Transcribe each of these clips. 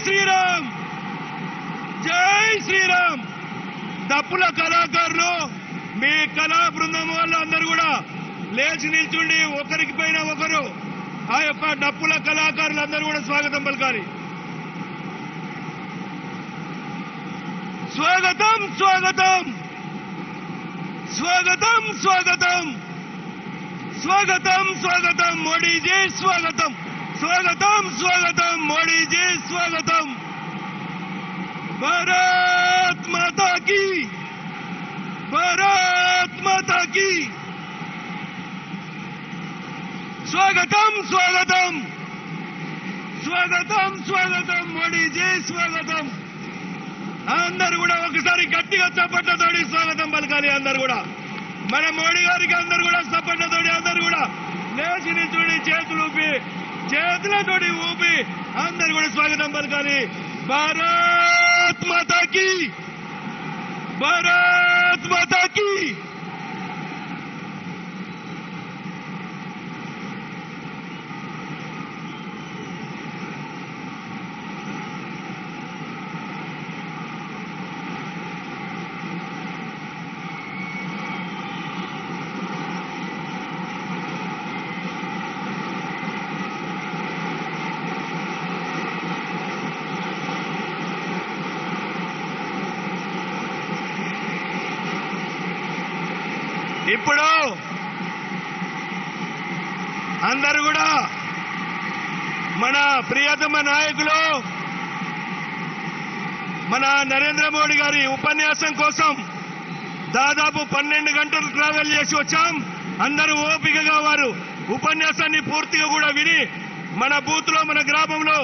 శ్రీరామ్, జై శ్రీరామ్. తప్పుల కళాకారులు మీ కళా బృందం వాళ్ళు అందరూ కూడా లేచి నిల్చుండి ఒకరికి పైన ఒకరు ఆ యొక్క డప్పుల కళాకారులందరూ కూడా స్వాగతం పలకాలి. స్వాగతం స్వాగతం స్వాగతం స్వాగతం స్వాగతం స్వాగతం మోడీజీ స్వాగతం స్వాగతం స్వాగతం మోడీజీ స్వాగతం. భారత్ మాతా కీ, భారత్ మాతా కీ. స్వాగతం స్వాగతం స్వాగతం స్వాగతం మోడీజీ స్వాగతం. అందరూ కూడా ఒకసారి గట్టిగా చప్పట్లతోటి స్వాగతం పలకాలి. అందరూ కూడా మన మోడీ గారికి అందరూ కూడా చప్పట్లతోటి అందరూ కూడా లేచి నిల్చుని చేతులు ఊపి చేతులతోటి ఊపి అందరూ కూడా స్వాగతం పలకాలి. భారత్ మాతా కీ, భారత్ మాతా కీ. ఇప్పుడు అందరూ కూడా మన ప్రియతమ నాయకులు మన నరేంద్ర మోడీ గారి ఉపన్యాసం కోసం దాదాపు 12 గంటలు ట్రావెల్ చేసి వచ్చాం. అందరూ ఓపికగా వారు ఉపన్యాసాన్ని పూర్తిగా కూడా విని మన బూత్ లో మన గ్రామంలో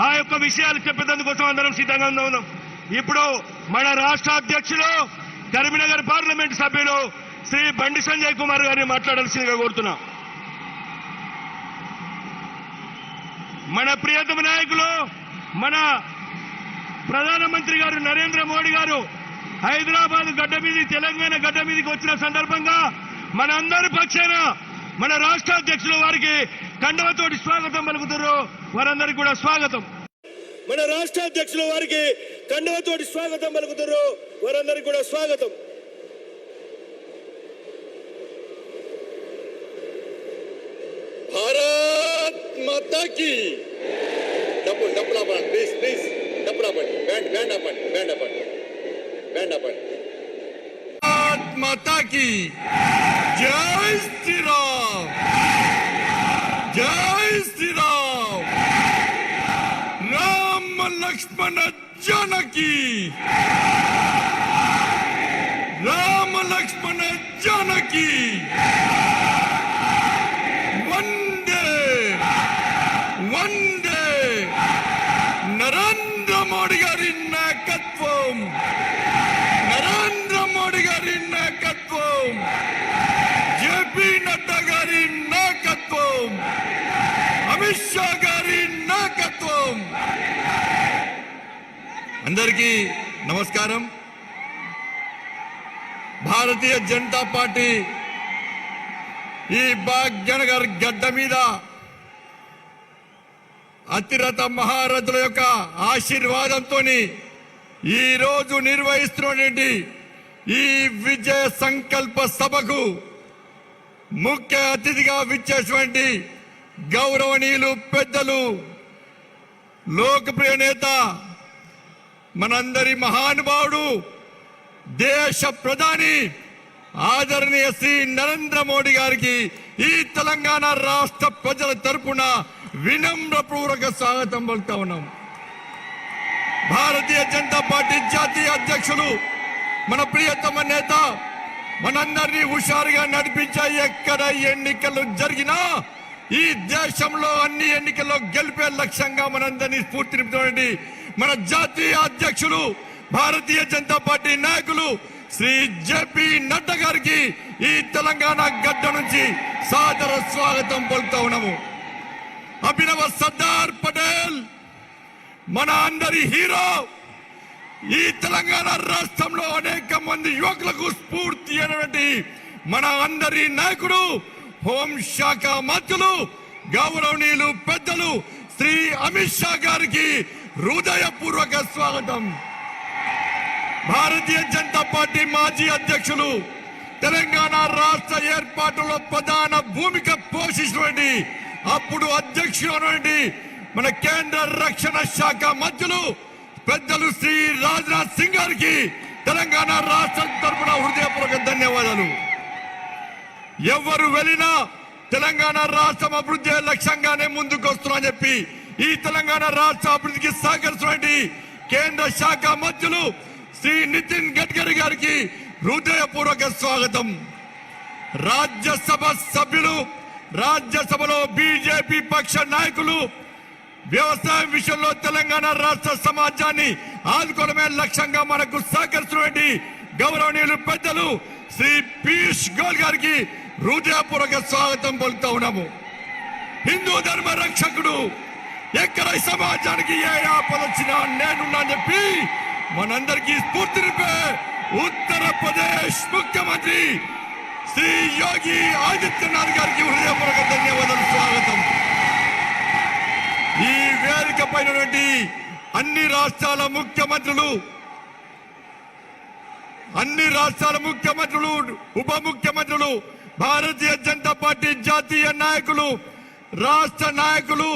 ఆ యొక్క విషయాలు చెప్పేందుకోసం అందరం సిద్ధంగా ఉన్నాం. ఇప్పుడు మన రాష్ట్ర అధ్యక్షులు కరీంనగర్ పార్లమెంట్ సభ్యులు శ్రీ బండి సంజయ్ కుమార్ గారిని మాట్లాడాల్సిందిగా కోరుతున్నా. మన ప్రియతమ నాయకులు మన ప్రధానమంత్రి గారు నరేంద్ర మోడీ గారు హైదరాబాద్ గడ్డ మీద తెలంగాణ గడ్డ మీదకి వచ్చిన సందర్భంగా మన అందరి పక్షాన మన రాష్ట్ర అధ్యక్షులు వారికి కండవతోటి స్వాగతం పలుకుతారు. వారందరికీ కూడా స్వాగతం. మన రాష్ట్ర అధ్యక్షులు వారికి కండవతోటి స్వాగతం పలుకుతారు. వారందరికీ కూడా స్వాగతం. भारत माता की. डब्बू डब्बला पड़ प्लीज प्लीज डब्बला पड़ बैंड बैंड अपन बैंड अपन बैंड अपन. भारत माता की जय श्री राम, जय श्री राम. राम लक्ष्मण जानकी, राम लक्ष्मण जानकी. నరేంద్ర మోడీ గారి నాయకత్వం, నరేంద్ర మోడీ గారి నాయకత్వం, జేపీ నడ్డా గారి నాయకత్వం, అమిత్ షా గారి నాయకత్వం. అందరికీ నమస్కారం. భారతీయ జనతా పార్టీ ఈ భాగ్యనగర్ గడ్డ మీద అతిరథ మహారథుల యొక్క ఆశీర్వాదంతో ఈ రోజు నిర్వహిస్తున్నటువంటి ఈ విజయ సంకల్ప సభకు ముఖ్య అతిథిగా విచ్చేసినటువంటి గౌరవనీయులు పెద్దలు లోకప్రియ నేత మనందరి మహానుభావుడు దేశ ప్రధాని ఆదరణీయ శ్రీ నరేంద్ర మోడీ గారికి ఈ తెలంగాణ రాష్ట్ర ప్రజల తరపున వినమ్రపూర్వక స్వాగతం పలుకుతా ఉన్నాం. భారతీయ జనతా పార్టీ జాతీయ అధ్యక్షులు మన ప్రియతమ నేత మనందరినీ హుషారుగా నడిపించే ఎక్కడ ఎన్నికలు జరిగినా ఈ దేశంలో అన్ని ఎన్నికల్లో గెలిపే లక్ష్యంగా మనందరినీ స్ఫూర్తినింపే మన జాతీయ అధ్యక్షులు భారతీయ జనతా పార్టీ నాయకులు శ్రీ జేపీ నడ్డా గారికి ఈ తెలంగాణ గడ్డ నుంచి సాదర స్వాగతం పలుకుతా ఉన్నాము. అభినవ సర్దార్ పటేల్ మన అందరి హీరో, ఈ తెలంగాణ రాష్ట్రంలో అనేక మంది యువకులకు స్ఫూర్తి అయినటువంటి మన అందరి నాయకుడు హోంశాఖ మంత్రులు గౌరవనీయులు పెద్దలు శ్రీ అమిత్ షా గారికి హృదయపూర్వక స్వాగతం. భారతీయ జనతా పార్టీ మాజీ అధ్యక్షులు, తెలంగాణ రాష్ట్ర ఏర్పాటులో ప్రధాన భూమిక పోషించినటువంటి అప్పుడు అధ్యక్షుడు మన కేంద్ర రక్షణ శాఖ మంత్రులు పెద్దలు శ్రీ రాజ్నాథ్ సింగ్ గారికి తెలంగాణ రాష్ట్రం తరపున హృదయపూర్వక ధన్యవాదాలు. ఎవరు వెళ్ళినా తెలంగాణ రాష్ట్రం అభివృద్ధి లక్ష్యంగానే ముందుకు వస్తున్నామని చెప్పి ఈ తెలంగాణ రాష్ట్ర అభివృద్ధికి సహకరిస్తున్నటువంటి కేంద్ర శాఖ మంత్రులు శ్రీ నితిన్ గడ్కరీ గారికి హృదయపూర్వక స్వాగతం. రాజ్యసభ సభ్యులు, రాజ్యసభలో బీజేపీ పక్ష నాయకులు, వ్యవసాయం విషయంలో తెలంగాణ రాష్ట్ర సమాజాన్ని ఆదుకోవడమే లక్ష్యంగా మనకు సహకరిస్తున్నటువంటి గౌరవనీయులు పెద్దలు శ్రీ పీయూష్ గోయల్ గారికి హృదయపూర్వక స్వాగతం పలుకుతా ఉన్నాము. హిందూ ధర్మ రక్షకుడు, ఎక్కడ సమాజానికి ఏ ఆపద వచ్చినా నేనున్నా చెప్పి మనందరికీ స్ఫూర్తినిపే ఉత్తరప్రదేశ్ ముఖ్యమంత్రి శ్రీ యోగి ఆదిత్యనాథ్ గారికి హృదయపూర్వక ధన్యవాదాలు, స్వాగతం. ఈ వేదిక పైన అన్ని రాష్ట్రాల ముఖ్యమంత్రులు, ఉప ముఖ్యమంత్రులు, భారతీయ జనతా పార్టీ జాతీయ నాయకులు, రాష్ట్ర నాయకులు,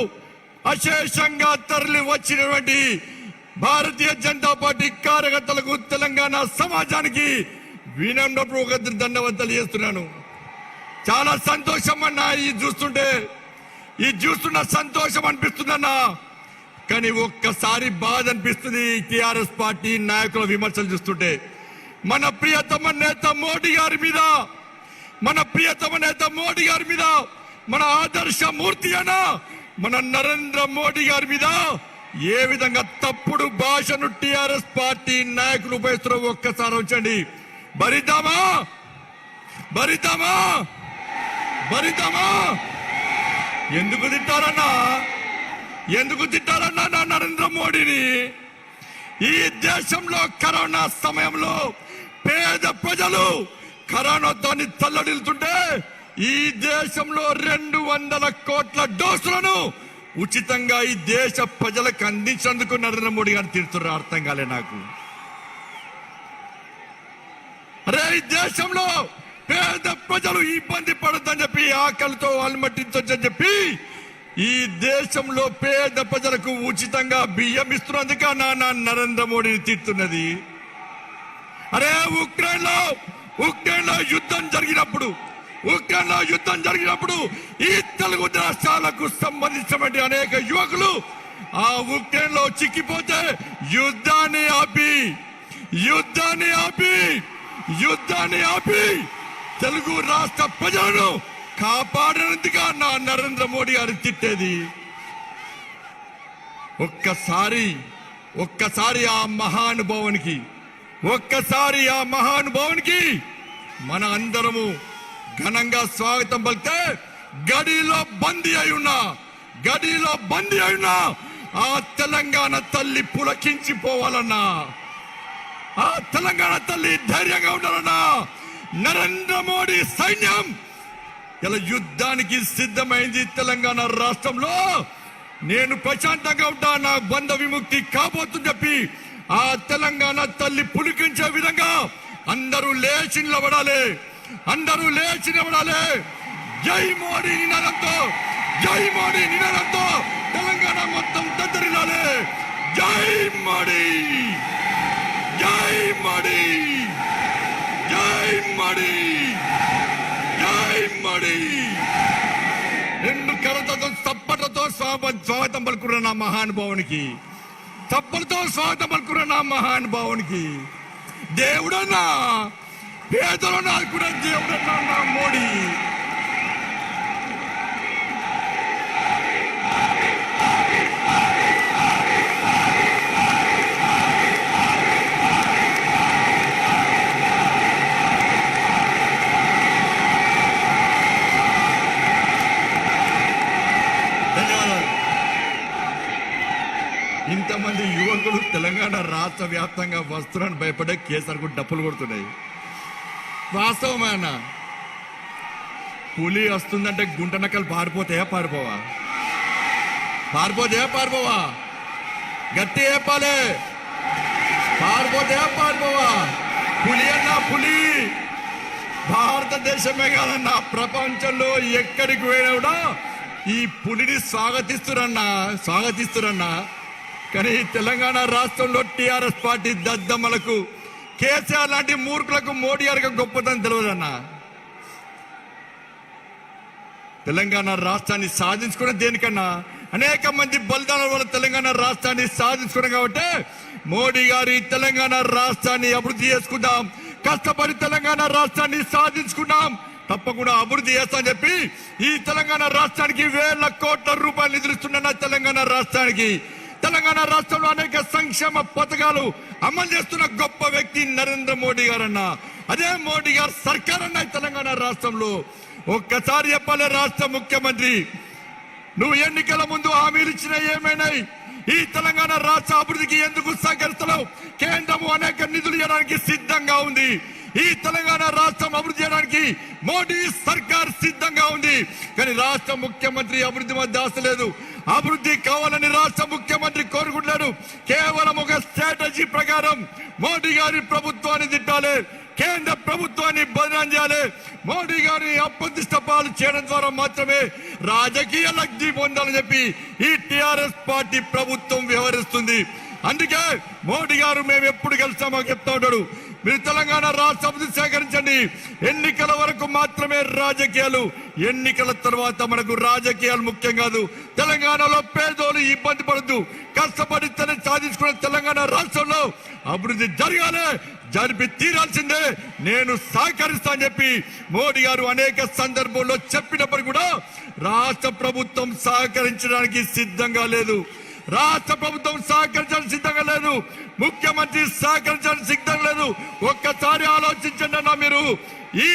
అశేషంగా తరలి వచ్చినటువంటి భారతీయ జనతా పార్టీ కార్యకర్తలకు, తెలంగాణ సమాజానికి వినమ్రపూర్వక ధన్యవాదాలు చేస్తున్నాను. చాలా సంతోషం అన్నా ఈ చూస్తున్న సంతోషం అనిపిస్తుందన్నా, కానీ ఒక్కసారి బాధ అనిపిస్తుంది టిఆర్ఎస్ పార్టీ నాయకుల విమర్శలు చూస్తుంటే. మన ప్రియతమ నేత మోడీ గారి మీద, మన ఆదర్శ మూర్తి అన్న మన నరేంద్ర మోడీ గారి మీద ఏ విధంగా తప్పుడు భాషను టిఆర్ఎస్ పార్టీ నాయకులు ఉపయోగిస్తున్నారో ఒక్కసారి ఉంచండి. భరితామా ఎందుకు తిట్టారన్నా నా నరేంద్ర మోడీని? ఈ దేశంలో కరోనా సమయంలో పేద ప్రజలు కరోనాతో తల్లడిల్లుతుంటే ఈ దేశంలో 200 కోట్ల డోసులను ఉచితంగా ఈ దేశ ప్రజలకు అందించేందుకు నరేంద్ర మోడీ గారు తిడుతున్నారు. అర్థం కాలే నాకు. అరే, ఈ దేశంలో పేద ప్రజలు ఇబ్బంది పడద్దని చెప్పి, ఆకలితో అలమటించని చెప్పి ఈ దేశంలో పేద ప్రజలకు ఉచితంగా బియ్యం ఇస్తున్నందుక నా నరేంద్ర మోడీని తిడుతున్నది. అరే, ఉక్రెయిన్ లో యుద్ధం జరిగినప్పుడు ఈ తెలుగు రాష్ట్రాలకు సంబంధించినటువంటి అనేక యువకులు ఆ ఉక్రెయిన్ లో చిక్కిపోతే యుద్ధాన్ని ఆపి తెలుగు రాష్ట్ర ప్రజలను కాపాడినందుగా నా నరేంద్ర మోడీ గారు తిట్టేది. ఒక్కసారి ఆ మహానుభావునికి మన అందరము ఘనంగా స్వాగతం పలికితే గడిలో బందీ అయినా ఆ తెలంగాణ తల్లి పులకించిపోవాలన్నా, ఆ తెలంగాణ తల్లి ధైర్యంగా ఉండాలన్నా నరేంద్ర మోడీ సైన్యం ఇలా యుద్ధానికి సిద్ధమైంది. తెలంగాణ రాష్ట్రంలో నేను ప్రశాంతంగా ఉంటా, నా బంధ విముక్తి కాబోతుందని చెప్పి ఆ తెలంగాణ తల్లి పులికించే విధంగా అందరూ లేచి నిలబడాలి. జై మోడీ నినాదంతో తెలంగాణ మొత్తం దద్దరిల్లాలి. జై మోడీ. 2 కరతతో చప్పట్లతో స్వాగతం పలుకున్న నా మహానుభావునికి, దేవుడన్నా, పేదలను ఆదుకునే దేవుడన్నా నా మోడీ. ఇంతమంది యువకులు తెలంగాణ రాష్ట్ర వ్యాప్తంగా వస్తున్నారని భయపడే కేసీఆర్కు డప్పులు కొడుతున్నాయి. వాస్తవమేనా? పులి వస్తుందంటే గుంట నక్కలు పారిపోతాయా, పారిపోవా? పారిపోతే పారిపోవా గట్టి చెప్పాలి పారిపోతే పారిపోవా పులి అన్నా పులి భారతదేశమే కాదన్నా ప్రపంచంలో ఎక్కడికి పోయినా కూడా ఈ పులిని స్వాగతిస్తురన్నా కానీ తెలంగాణ రాష్ట్రంలో టిఆర్ఎస్ పార్టీ దద్దమ్మలకు కేసీఆర్ లాంటి మూర్ఖులకు మోడీ గారికి గొప్పతనం తెలియదన్నా తెలంగాణ రాష్ట్రాన్ని సాధించుకున్న దేనికన్నా అనేక మంది బలిదానాల వల్ల తెలంగాణ రాష్ట్రాన్ని సాధించుకున్నాం కాబట్టి మోడీ గారి తెలంగాణ రాష్ట్రాన్ని అభివృద్ధి చేసుకుందాం కష్టపడి తెలంగాణ రాష్ట్రాన్ని సాధించుకున్నాం తప్పకుండా అభివృద్ధి చేస్తామని చెప్పి ఈ తెలంగాణ రాష్ట్రానికి వేల కోట్ల రూపాయలు నిధులిస్తున్న తెలంగాణ రాష్ట్రానికి తెలంగాణ రాష్ట్రంలో అనేక సంక్షేమ పథకాలు అమలు చేస్తున్న గొప్ప వ్యక్తి నరేంద్ర మోడీ గారన్న అదే మోడీ గారు సర్కార్ అన్న తెలంగాణ రాష్ట్రంలో ఒక్కసారి చెప్పాలి రాష్ట్ర ముఖ్యమంత్రి నువ్వు ఎన్నికల ముందు హామీలు ఇచ్చిన ఏమైనాయి ఈ తెలంగాణ రాష్ట్ర అభివృద్ధికి ఎందుకు సహకరిస్తున్నావు కేంద్రము అనేక నిధులు ఇవ్వడానికి సిద్ధంగా ఉంది ఈ తెలంగాణ రాష్ట్రం అభివృద్ధి చేయడానికి మోడీ సర్కార్ సిద్ధంగా ఉంది కానీ రాష్ట్ర ముఖ్యమంత్రి అభివృద్ధి మధ్య ఆశ లేదు అభివృద్ధి కావాలని రాష్ట్ర ముఖ్యమంత్రి కోరుకుంటున్నాడు కేవలం ఒక స్ట్రాటజీ ప్రకారం మోడీ గారి ప్రభుత్వాన్ని తిట్టాలి కేంద్ర ప్రభుత్వాన్ని బదనాం చేయాలి మోడీ గారిని అప్రతిష్ట పాలు చేయడం ద్వారా మాత్రమే రాజకీయ లబ్ధి పొందాలని చెప్పి ఈ టిఆర్ఎస్ పార్టీ ప్రభుత్వం వ్యవహరిస్తుంది అందుకే మోడీ గారు మేము ఎప్పుడు గెలుస్తామో చెప్తా ఉంటాడు మీరు తెలంగాణ రాష్ట్ర అభివృద్ధి సేకరించండి ఎన్నికల వరకు మాత్రమే రాజకీయాలు ఎన్నికల తర్వాత మనకు రాజకీయాలు ముఖ్యం కాదు తెలంగాణలో పేదోళ్ళు ఇబ్బంది పడద్దు కష్టపడి సాధించుకున్న తెలంగాణ రాష్ట్రంలో అభివృద్ధి జరగాలి జరిపి తీరాల్సిందే నేను సహకరిస్తానని చెప్పి మోడీ గారు అనేక సందర్భాల్లో చెప్పినప్పుడు కూడా రాష్ట్ర ప్రభుత్వం సహకరించడానికి సిద్ధంగా లేదు రాష్ట్ర ప్రభుత్వం సహకరించడానికి సిద్ధంగా లేదు ముఖ్యమంత్రి సహకరించడానికి సిద్ధంగా లేదు ఒక్కసారి ఆలోచించండి అన్న మీరు ఈ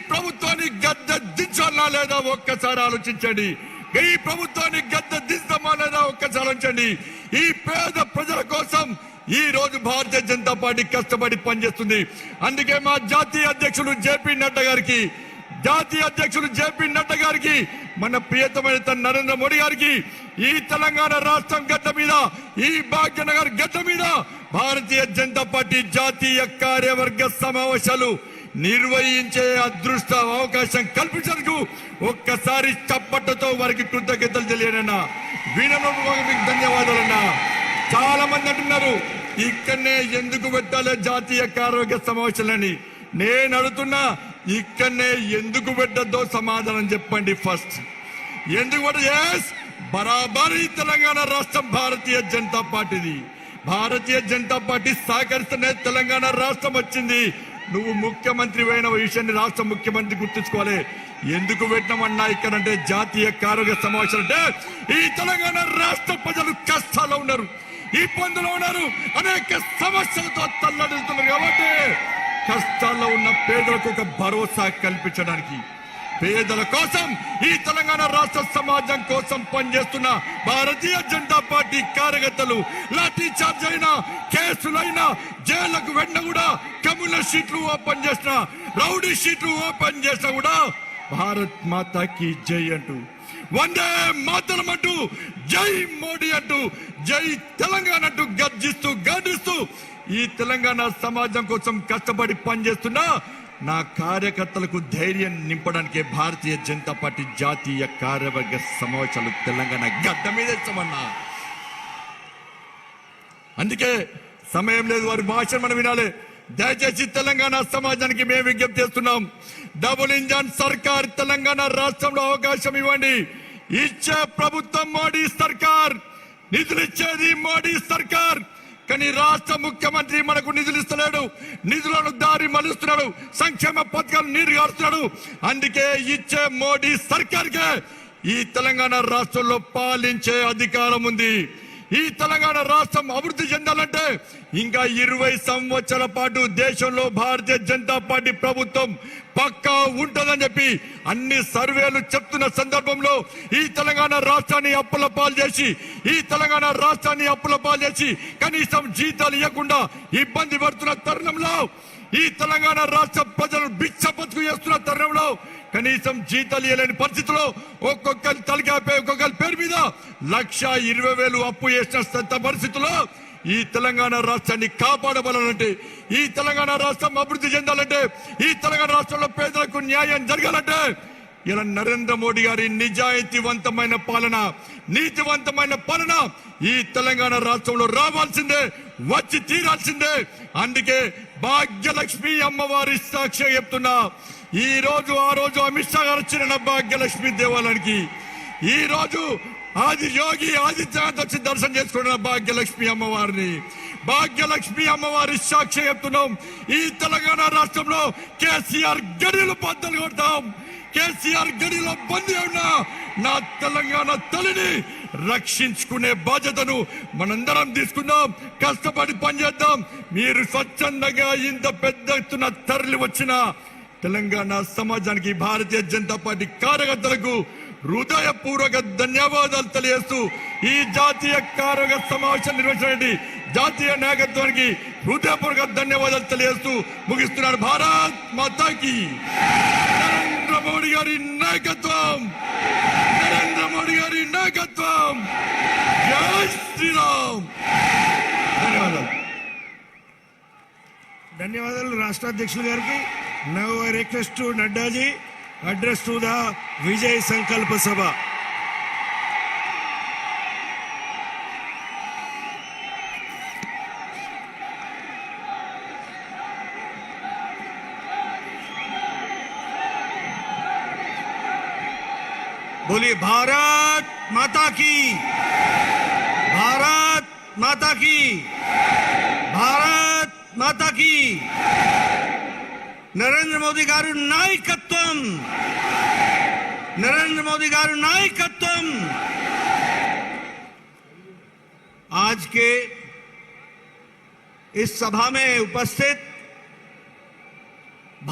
ప్రభుత్వాన్ని గద్దె దించాలా లేదా ఒక్కసారి ఆలోచించండి ఈ ప్రభుత్వాన్ని గద్దె దించమా లేదా ఒక్కసారి ఆలోచించండి ఈ పేద ప్రజల కోసం ఈ రోజు భారతీయ జనతా పార్టీ కష్టపడి పనిచేస్తుంది అందుకే మా జాతీయ అధ్యక్షులు జేపీ నడ్డా గారికి మన ప్రియతమైన నరేంద్ర మోడీ గారికి ఈ తెలంగాణ రాష్ట్రం గడ్డ మీద ఈ భాగ్యనగర్ గడ్డ మీద భారతీయ జనతా పార్టీ జాతీయ కార్యవర్గ సమావేశాలు నిర్వహించే అదృష్ట అవకాశం కల్పించేందుకు ఒక్కసారి చప్పట్లతో వారికి కృతజ్ఞతలు తెలియనన్నా వినమ్రంగా మీకు ధన్యవాదాలన్నా చాలా మంది అంటున్నారు ఇక్కడనే ఎందుకు పెట్టాలి జాతీయ కార్యవర్గ సమావేశాలని నేను అడుగుతున్నా ఇక్కడనే ఎందుకు పెట్టద్దో సమాధానం చెప్పండి ఫస్ట్ ఎందుకు బరాబరి తెలంగాణ రాష్ట్రం భారతీయ జనతా పార్టీది భారతీయ జనతా పార్టీ సహకరిస్తేనే తెలంగాణ రాష్ట్రం వచ్చింది నువ్వు ముఖ్యమంత్రి అయిన విషయాన్ని రాష్ట్ర ముఖ్యమంత్రి గుర్తుంచుకోవాలి ఎందుకు పెట్టినామన్నా ఇక్కడంటే జాతీయ కార్యవర్గ సమావేశాలు అంటే ఈ తెలంగాణ రాష్ట్ర ప్రజలు కష్టాల్లో ఉన్నారు ఇబ్బందులు ఉన్నారు అనేక సమస్యలతో తల్లడిస్తున్నారు కాబట్టి కష్టాల్లో ఉన్న పేదలకు ఒక భరోసా కల్పించడానికి పేదల కోసం ఈ తెలంగాణ రాష్ట్ర సమాజం కోసం పనిచేస్తున్న భారతీయ జనతా పార్టీ కార్యకర్తలు లాఠీ చార్జ్ అయినా కేసులైనా జైళ్లకు వెంట కూడా కమ్యూనల్ షీట్లు ఓపెన్ చేసిన రౌడీ షీట్లు ఓపెన్ చేసినా కూడా భారత్ మాతాకి జై అంటూ వందే మాతరం అంటూ జై మోడీ అంటూ జై తెలంగాణ అంటూ గర్జిస్తూ ఈ తెలంగాణ సమాజం కోసం కష్టపడి పనిచేస్తున్నా నా కార్యకర్తలకు ధైర్యం నింపడానికి భారతీయ జనతా పార్టీ జాతీయ కార్యవర్గ సమావేశాలు తెలంగాణ గడ్డ మీద ఇస్తామన్నా అందుకే సమయం లేదు వారి భాషను మనం వినాలి దయచేసి తెలంగాణ సమాజానికి మేము విజ్ఞప్తి చేస్తున్నాం డబుల్ ఇంజన్ సర్కార్ తెలంగాణ రాష్ట్రంలో అవకాశం ఇవ్వండి ఇచ్చే ప్రభుత్వం మోడీ సర్కార్ నిధులు ఇచ్చేది మోడీ సర్కార్ కానీ రాష్ట్ర ముఖ్యమంత్రి మనకు నిధులు ఇస్తలేడు నిధులను దారి మలుస్తున్నాడు సంక్షేమ పథకాలు నీరు గారుస్తున్నాడు అందుకే ఇచ్చే మోడీ సర్కార్కే ఈ తెలంగాణ రాష్ట్రంలో పాలించే అధికారం ఉంది ఈ తెలంగాణ రాష్ట్రం అభివృద్ధి చెందాలంటే ఇంకా 20 సంవత్సరాల పాటు దేశంలో భారతీయ జనతా పార్టీ ప్రభుత్వం పక్కా ఉంటుందని చెప్పి అన్ని సర్వేలు చెప్తున్న సందర్భంలో ఈ తెలంగాణ రాష్ట్రాన్ని అప్పుల పాలు చేసి కనీసం జీతాలు ఇవ్వకుండా ఇబ్బంది పడుతున్న తరుణంలో ఈ తెలంగాణ రాష్ట్ర ప్రజలు బిచ్చ బతుకు చేస్తున్న తరుణంలో కనీసం జీతాలు ఇవ్వలేని పరిస్థితుల్లో ఒక్కొక్కరి తలకాయపై ఒక్కొక్కరి పేరు మీద 1,20,000 అప్పు చేసిన పరిస్థితుల్లో ఈ తెలంగాణ రాష్ట్రాన్ని కాపాడబడాలంటే, ఈ తెలంగాణ రాష్ట్రం అభివృద్ధి చెందాలంటే, ఈ తెలంగాణ రాష్ట్రంలో పేదలకు న్యాయం జరగాలంటే ఇలా నరేంద్ర మోడీ గారి నిజాయితీవంతమైన పాలన, నీతివంతమైన పాలన ఈ తెలంగాణ రాష్ట్రంలో రావాల్సిందే, వచ్చి తీరాల్సిందే. అందుకే భాగ్యలక్ష్మి అమ్మవారి సాక్షి చెప్తున్నా, ఈ రోజు ఆ రోజు అమిత్ షా గారు వచ్చిన భాగ్యలక్ష్మి దేవాలయానికి, ఈ రోజు ఆది యోగి ఆదిత్యనాథ్ వచ్చి దర్శనం చేసుకున్న భాగ్యలక్ష్మి అమ్మవారిని, భాగ్యలక్ష్మి అమ్మవారి సాక్షి చెప్తున్నాం. ఈ తెలంగాణ రాష్ట్రంలో కేసీఆర్ గడిలు బద్దలు కొడతాం. కేసీఆర్ గడిలో బందీ ఉన్న నా తెలంగాణ తల్లిని రక్షించుకునే బాధ్యతను మనందరం తీసుకుందాం. కష్టపడి పనిచేద్దాం. మీరు స్వచ్ఛందంగా ఇంత పెద్ద ఎత్తున తరలి వచ్చిన తెలంగాణ సమాజానికి, భారతీయ జనతా పార్టీ కార్యకర్తలకు హృదయపూర్వక ధన్యవాదాలు తెలియజేస్తూ ఈ జాతీయ కార్యవర్గ సమావేశం నిర్వహించండి. జాతీయ నాయకత్వానికి హృదయపూర్వక ధన్యవాదాలు తెలియజేస్తూ ముగిస్తున్నాను. భారత్ మాతాకి, నరేంద్ర మోడీ గారి నాయకత్వం, నరేంద్ర మోడీ గారి నాయకత్వం. జై శ్రీరామ్. ధన్యవాదాలు. ధన్యవాదాలు రాష్ట్ర అధ్యక్షులు గారికి. Now I request to Naddaji address to the Vijay Sankalpa Sabha. बोलिए भारत माता की, भारत माता की, भारत माता की. నరేంద్ర మోదీ గారి నాయకత్వం, नरेंद्र मोदी गारू नायकत्व. आज के इस सभा में उपस्थित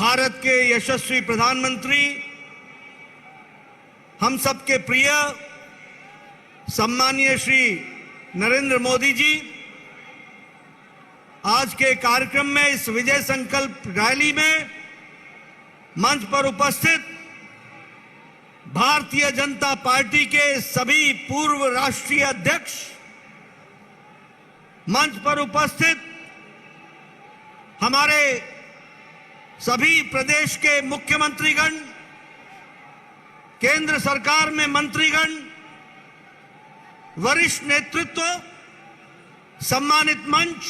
भारत के यशस्वी प्रधानमंत्री, हम सबके प्रिय सम्मानीय श्री नरेंद्र मोदी जी, आज के कार्यक्रम में इस विजय संकल्प रैली में मंच पर उपस्थित भारतीय जनता पार्टी के सभी पूर्व राष्ट्रीय अध्यक्ष, मंच पर उपस्थित हमारे सभी प्रदेश के मुख्यमंत्रीगण, केंद्र सरकार में मंत्रीगण, वरिष्ठ नेतृत्व, सम्मानित मंच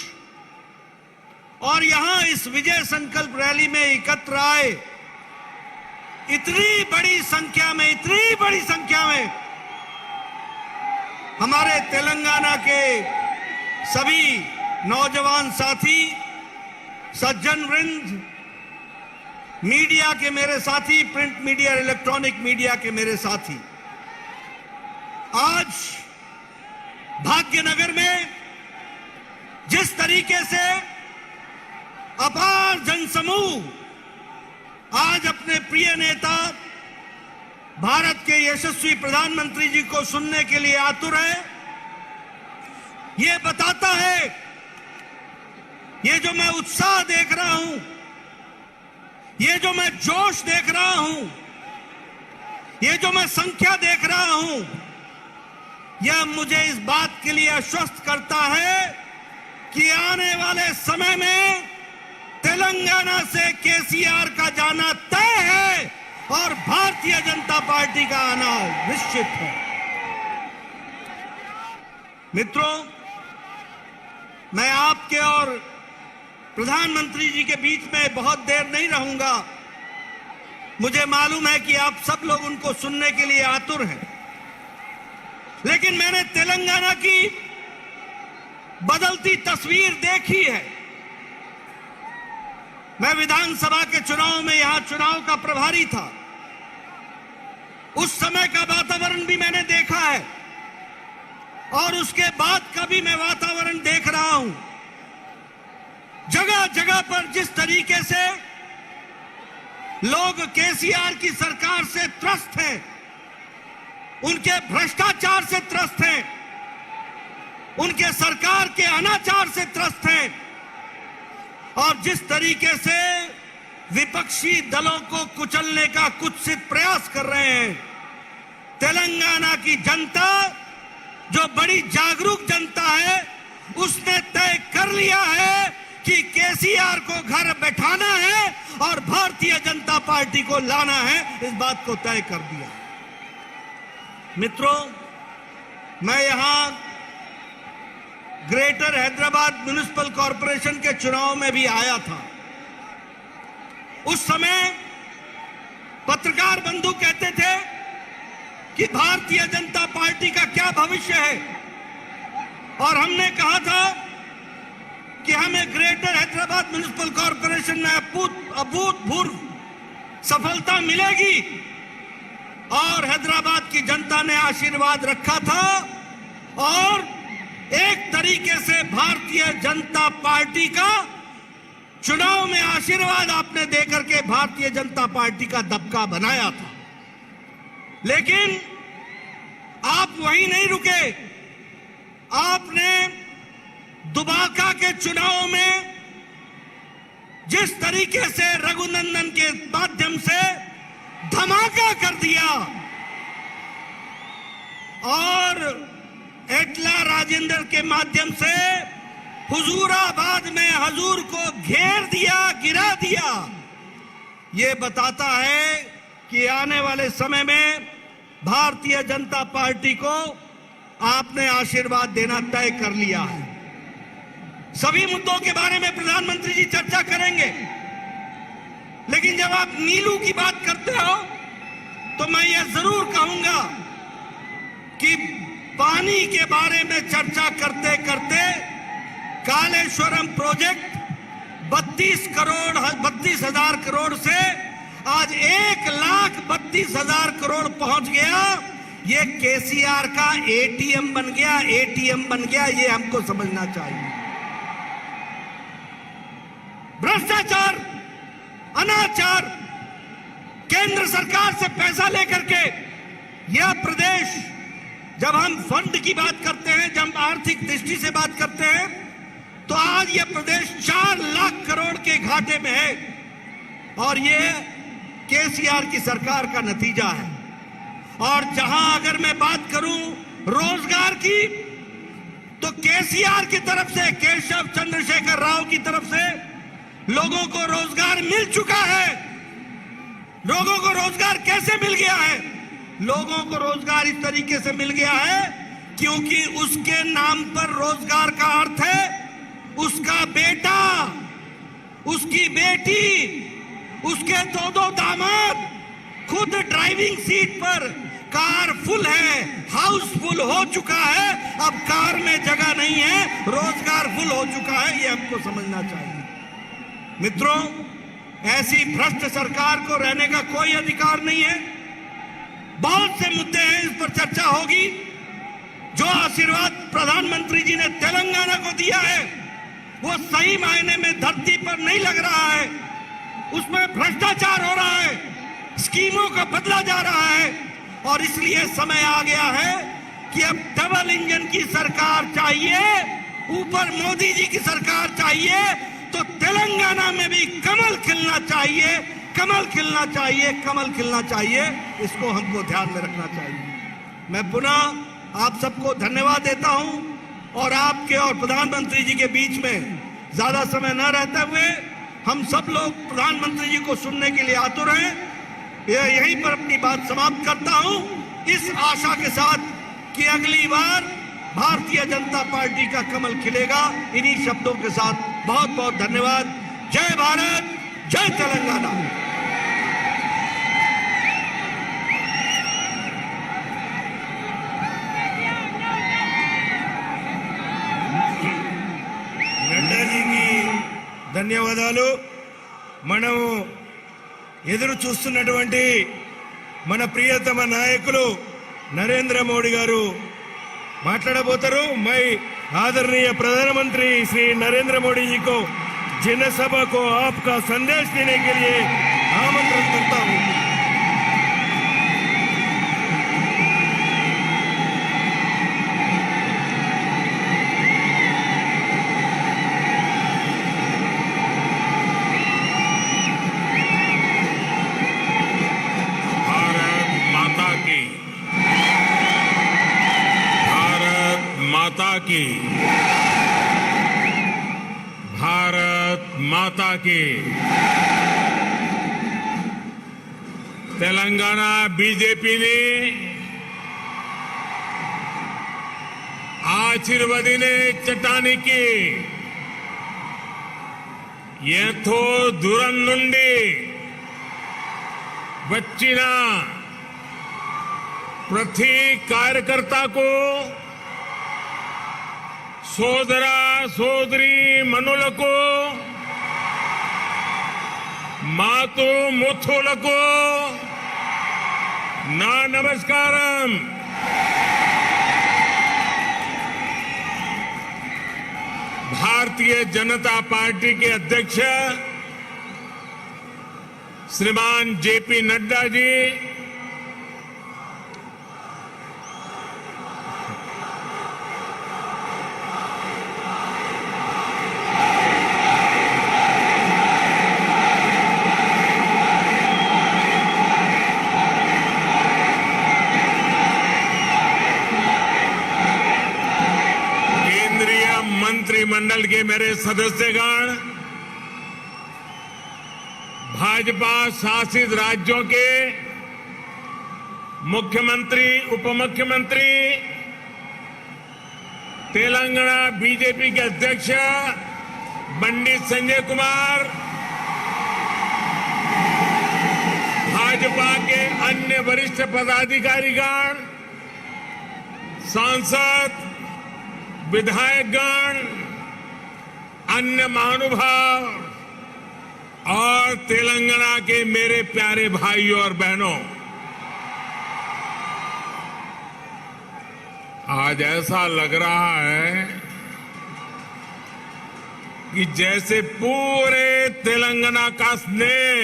और यहां इस विजय संकल्प रैली में एकत्र आए इतनी बड़ी संख्या में हमारे तेलंगाना के सभी नौजवान साथी, सज्जन वृंद, मीडिया के मेरे साथी, प्रिंट मीडिया, इलेक्ट्रॉनिक मीडिया के मेरे साथी, आज भाग्यनगर में जिस तरीके से अपार जनसमूह आज अपने प्रिय नेता भारत के यशस्वी प्रधानमंत्री जी को सुनने के लिए आतुर है, ये बताता है, ये जो मैं उत्साह देख रहा हूं, ये जो मैं जोश देख रहा हूं, ये जो मैं संख्या देख रहा हूं, यह मुझे इस बात के लिए आश्वस्त करता है कि आने वाले समय में तेलंगाना से केसीआर का जाना तय है और भारतीय जनता पार्टी का आना निश्चित है. मित्रों, मैं आपके और प्रधानमंत्री जी के बीच में बहुत देर नहीं रहूंगा. मुझे मालूम है कि आप सब लोग उनको सुनने के लिए आतुर हैं, लेकिन मैंने तेलंगाना की बदलती तस्वीर देखी है. मैं विधानसभा के चुनाव में यहां चुनाव का प्रभारी था. उस समय का वातावरण भी मैंने देखा है और उसके बाद का भी मैं वातावरण देख रहा हूं. जगह जगह पर जिस तरीके से लोग केसीआर की सरकार से त्रस्त हैं, उनके भ्रष्टाचार से त्रस्त हैं, उनके सरकार के अनाचार से त्रस्त हैं और जिस तरीके से विपक्षी दलों को कुचलने का कुत्सित प्रयास कर रहे हैं। तेलंगाना की जनता, जो बड़ी जागरूक जनता है, उसने तय कर लिया है कि केसीआर को घर बैठाना है और भारतीय जनता पार्टी को लाना है। इस बात को तय कर दिया। मित्रों, मैं यहां ग्रेटर हैदराबाद म्युनिसिपल कॉरपोरेशन के चुनाव में भी आया था। उस समय पत्रकार बंधु कहते थे कि भारतीय जनता पार्टी का क्या भविष्य है, और हमने कहा था कि हमें ग्रेटर हैदराबाद म्युनिसिपल कॉरपोरेशन में अभूतपूर्व सफलता मिलेगी, और हैदराबाद की जनता ने आशीर्वाद रखा था और एक तरीके से भारतीय जनता पार्टी का चुनाव में आशीर्वाद आपने देकर के भारतीय जनता पार्टी का दबका बनाया था। लेकिन आप वहीं नहीं रुके। आपने दुबाका के चुनाव में जिस तरीके से रघुनंदन के माध्यम से धमाका कर दिया और एटला राजेंद्र के माध्यम से हुजूराबाद में हजूर को घेर दिया, गिरा दिया, ये बताता है कि आने वाले समय में भारतीय जनता पार्टी को आपने आशीर्वाद देना तय कर लिया है। सभी मुद्दों के बारे में प्रधानमंत्री जी चर्चा करेंगे, लेकिन जब आप नीलू की बात करते हो तो मैं ये जरूर कहूंगा कि पानी के बारे में चर्चा करते करते कालेश्वरम प्रोजेक्ट 32,000 करोड़ से आज 1,32,000 करोड़ पहुंच गया। ये केसीआर का एटीएम बन गया, ये हमको समझना चाहिए। भ्रष्टाचार, अनाचार, केंद्र सरकार से पैसा लेकर के यह प्रदेश, जब हम फंड की बात करते हैं, जब आर्थिक दृष्टि से बात करते हैं, तो आज यह प्रदेश 4 लाख करोड़ के घाटे में है, और यह केसीआर की सरकार का नतीजा है। और जहां अगर मैं बात करूं रोजगार की, तो केसीआर की तरफ से, केशव चंद्रशेखर राव की तरफ से लोगों को रोजगार मिल चुका है। लोगों को रोजगार कैसे मिल गया है? लोगों को रोजगार इस तरीके से मिल गया है क्योंकि उसके नाम पर रोजगार का अर्थ है उसका बेटा, उसकी बेटी, उसके दो दामाद खुद ड्राइविंग सीट पर, कार फुल है, हाउस फुल हो चुका है, अब कार में जगह नहीं है, रोजगार फुल हो चुका है। ये हमको समझना चाहिए। मित्रों, ऐसी भ्रष्ट सरकार को रहने का कोई अधिकार नहीं है। बहुत से मुद्दे हैं, इस पर चर्चा होगी। जो आशीर्वाद प्रधानमंत्री जी ने तेलंगाना को दिया है वो सही मायने में धरती पर नहीं लग रहा है। उसमें भ्रष्टाचार हो रहा है, स्कीमों का बदला जा रहा है, और इसलिए समय आ गया है कि अब डबल इंजन की सरकार चाहिए, ऊपर मोदी जी की सरकार चाहिए, तो तेलंगाना में भी कमल खिलना चाहिए, कमल खिलना चाहिए, कमल खिलना चाहिए। इसको हमको ध्यान में रखना चाहिए। मैं पुनः आप सबको धन्यवाद देता हूं, और आपके और प्रधानमंत्री जी के बीच में ज्यादा समय न रहते हुए हम सब लोग प्रधानमंत्री जी को सुनने के लिए आतुर हैं। यहीं पर अपनी बात समाप्त करता हूं, इस आशा के साथ कि अगली बार भारतीय जनता पार्टी का कमल खिलेगा। इन्हीं शब्दों के साथ बहुत बहुत धन्यवाद। जय भारत, जय तेलंगाना। ధన్యవాదాలు. మనం ఎదురు చూస్తున్నటువంటి మన ప్రియతమ నాయకులు నరేంద్ర మోడీ గారు మాట్లాడబోతారు. मैं आदरणीय प्रधानमंत्री श्री नरेंद्र मोदी जी को जनसभा को आपका संदेश देने के लिए आमंत्रित करता हूं. भारत माता की। तेलंगाना बीजेपी ने आशीर्वादीने चट्टानिकी ఎంతో దూరం నుండి వచ్చిన ప్రతి కార్యకర్తకు సోదర సోదరి మనులకు మాతృ ముత్తులకు నా నమస్కారం। भारतीय जनता पार्टी के अध्यक्ष श्रीमान जेपी नड्डा जी, मंत्रिमंडल के मेरे सदस्यगण, भाजपा शासित राज्यों के मुख्यमंत्री, उपमुख्यमंत्री, तेलंगाना बीजेपी के अध्यक्ष पंडित संजय कुमार, भाजपा के अन्य वरिष्ठ पदाधिकारीगण, सांसद, विधायकगण, अन्य महानुभाव और तेलंगाना के मेरे प्यारे भाइयों और बहनों, आज ऐसा लग रहा है कि जैसे पूरे तेलंगाना का स्नेह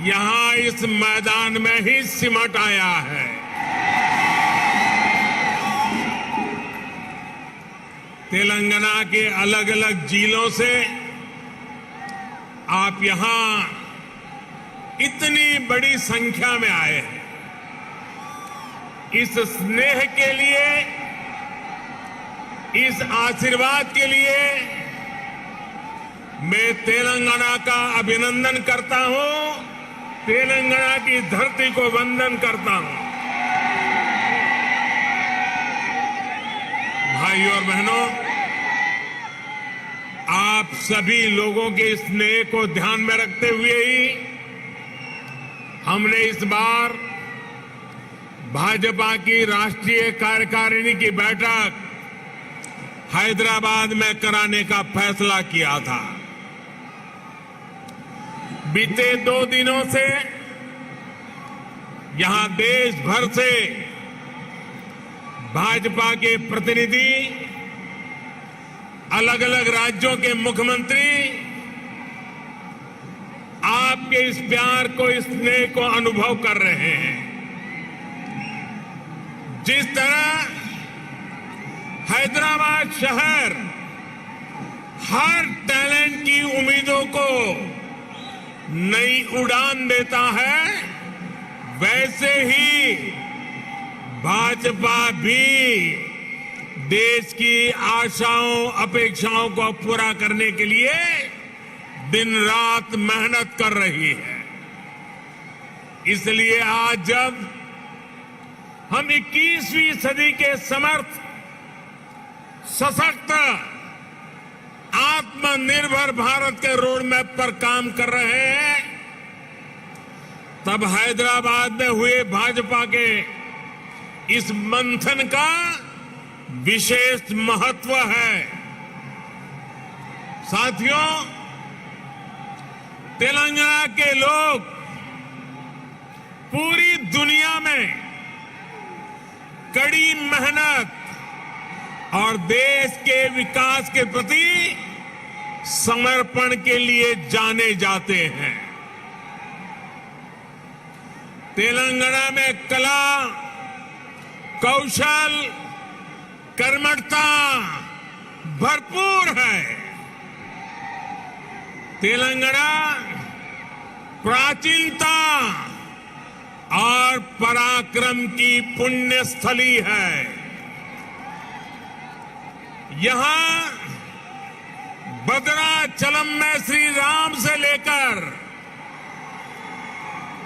यहां इस मैदान में ही सिमट आया है। तेलंगाना के अलग अलग जिलों से आप यहां इतनी बड़ी संख्या में आए हैं। इस स्नेह के लिए, इस आशीर्वाद के लिए मैं तेलंगाना का अभिनंदन करता हूं, तेलंगाना की धरती को वंदन करता हूं। भाइयों और बहनों, आप सभी लोगों के स्नेह को ध्यान में रखते हुए ही हमने इस बार भाजपा की राष्ट्रीय कार्यकारिणी की बैठक हैदराबाद में कराने का फैसला किया था। बीते 2 दिनों से यहां देश भर से भाजपा के प्रतिनिधि, अलग अलग राज्यों के मुख्यमंत्री आपके इस प्यार को, इस स्नेह को अनुभव कर रहे हैं। जिस तरह हैदराबाद शहर हर टैलेंट की उम्मीदों को नई उड़ान देता है, वैसे ही भाजपा भी देश की आशाओं, अपेक्षाओं को पूरा करने के लिए दिन रात मेहनत कर रही है। इसलिए आज जब हम 21वीं सदी के समर्थ, सशक्त, आत्मनिर्भर भारत के रोड मैप पर काम कर रहे हैं, तब हैदराबाद में हुए भाजपा के इस मंथन का विशेष महत्व है। साथियों, तेलंगाना के लोग पूरी दुनिया में कड़ी मेहनत और देश के विकास के प्रति समर्पण के लिए जाने जाते हैं। तेलंगाना में कला, कौशल, कर्मठता भरपूर है। तेलंगाना प्राचीनता और पराक्रम की पुण्य स्थली है। यहां भद्राचलम में श्री राम से लेकर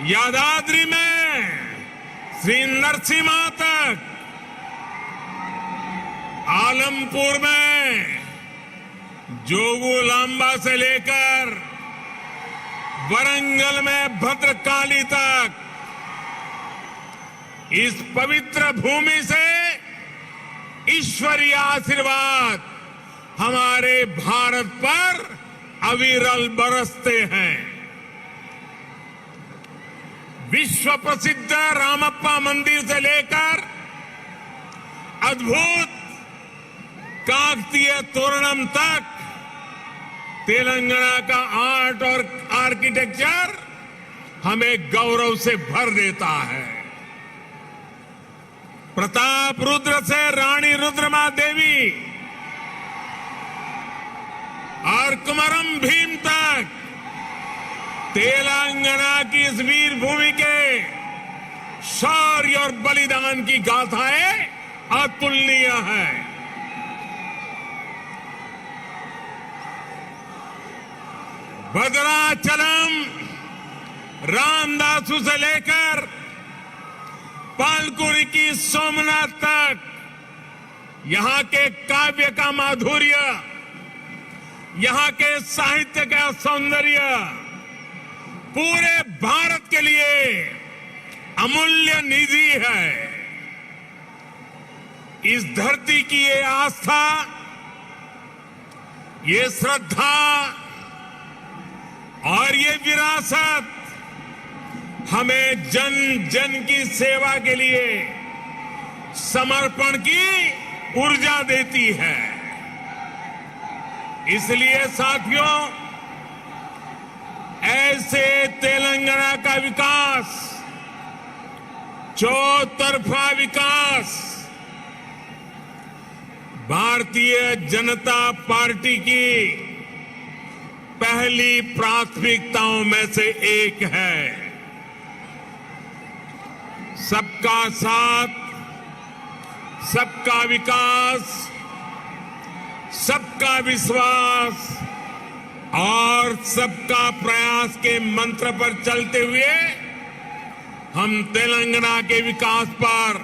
यादाद्री में श्री नरसिम्हा तक, आलमपुर में जोगुलांबा से लेकर वरंगल में भद्रकाली तक इस पवित्र भूमि से ईश्वरीय आशीर्वाद हमारे भारत पर अविरल बरसते हैं। विश्व प्रसिद्ध रामप्पा मंदिर से लेकर अद्भुत काकतीय तोरणम तक तेलंगाना का आर्ट और आर्किटेक्चर हमें गौरव से भर देता है। प्रताप रुद्र से रानी रुद्रमा देवी और कुमरम भीम तक तेलंगाना की इस वीर भूमि के शौर्य और बलिदान की गाथाएं अतुलनीय हैं। भद्राचलम रामदासु से लेकर पालकुरी की सोमनाथ तक यहां के काव्य का माधुर्य, यहां के साहित्य का सौंदर्य पूरे भारत के लिए अमूल्य निधि है। इस धरती की ये आस्था, ये श्रद्धा और ये विरासत हमें जन जन की सेवा के लिए समर्पण की ऊर्जा देती है। इसलिए साथियों, ऐसे तेलंगाना का विकास, चौतरफा विकास भारतीय जनता पार्टी की पहली प्राथमिकताओं में से एक है। सबका साथ, सबका विकास, सबका विश्वास और सबका प्रयास के मंत्र पर चलते हुए हम तेलंगाना के विकास पर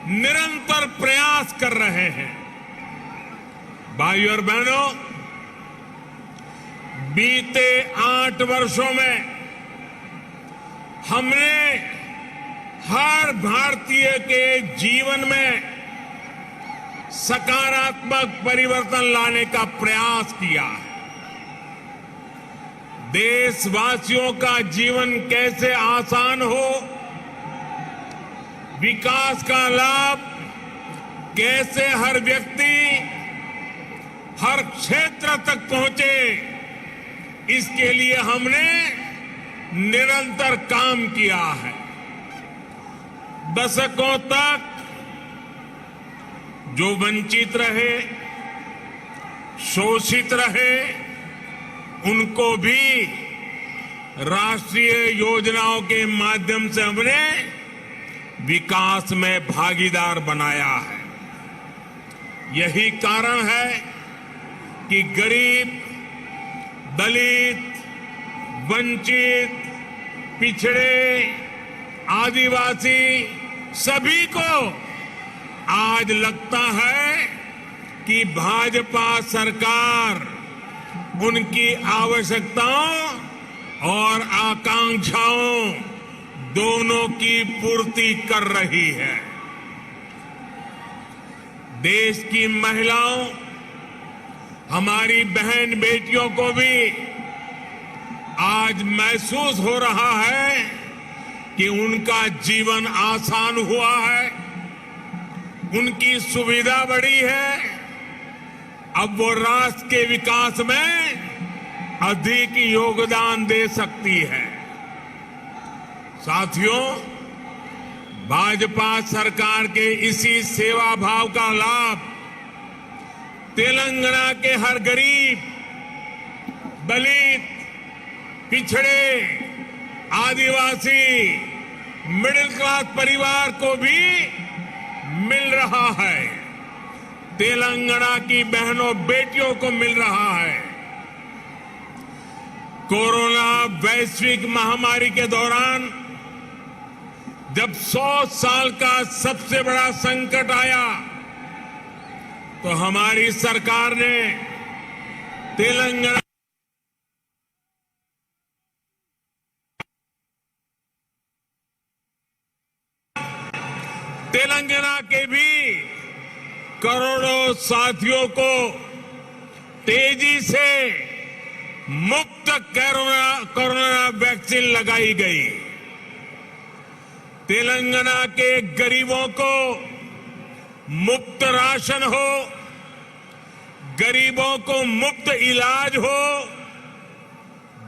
निरंतर प्रयास कर रहे हैं। भाइयों और बहनों, बीते 8 वर्षों में हमने हर भारतीय के जीवन में सकारात्मक परिवर्तन लाने का प्रयास किया है। देशवासियों का जीवन कैसे आसान हो, विकास का लाभ कैसे हर व्यक्ति, हर क्षेत्र तक पहुंचे, इसके लिए हमने निरंतर काम किया है। दशकों तक जो वंचित रहे, शोषित रहे, उनको भी राष्ट्रीय योजनाओं के माध्यम से हमने विकास में भागीदार बनाया है। यही कारण है कि गरीब, दलित, वंचित, पिछड़े, आदिवासी सभी को आज लगता है कि भाजपा सरकार उनकी आवश्यकताओं और आकांक्षाओं दोनों की पूर्ति कर रही है। देश की महिलाओं, हमारी बहन बेटियों को भी आज महसूस हो रहा है कि उनका जीवन आसान हुआ है, उनकी सुविधा बढ़ी है। अब वो राष्ट्र के विकास में अधिक योगदान दे सकती है। साथियों, भाजपा सरकार के इसी सेवा भाव का लाभ तेलंगाना के हर गरीब, दलित, पिछड़े, आदिवासी, मिडिल क्लास परिवार को भी मिल रहा है। तेलंगाना की बहनों बेटियों को मिल रहा है। कोरोना वैश्विक महामारी के दौरान जब 100 साल का सबसे बड़ा संकट आया तो हमारी सरकार ने तेलंगाना के भी करोड़ों साथियों को तेजी से मुफ्त कोरोना वैक्सीन लगाई गई। तेलंगाना के गरीबों को मुफ्त राशन हो, गरीबों को मुफ्त इलाज हो,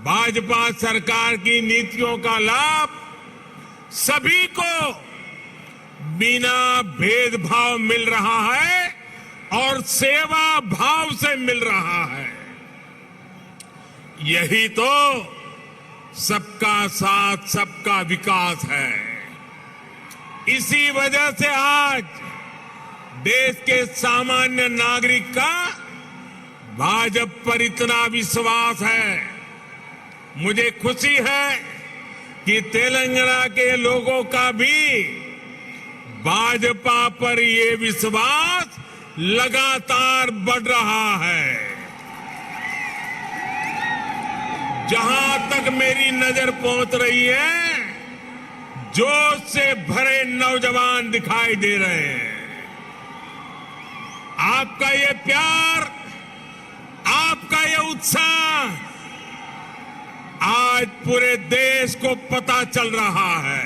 भाजपा सरकार की नीतियों का लाभ सभी को बिना भेदभाव मिल रहा है और सेवा भाव से मिल रहा है। यही तो सबका साथ सबका विकास है। इसी वजह से आज देश के सामान्य नागरिक का भाजपा पर इतना विश्वास है। मुझे खुशी है कि तेलंगाना के लोगों का भी भाजपा पर ये विश्वास लगातार बढ़ रहा है। जहां तक मेरी नजर पहुंच रही है, जोश से भरे नौजवान दिखाई दे रहे हैं। आपका ये प्यार, आपका ये उत्साह आज पूरे देश को पता चल रहा है।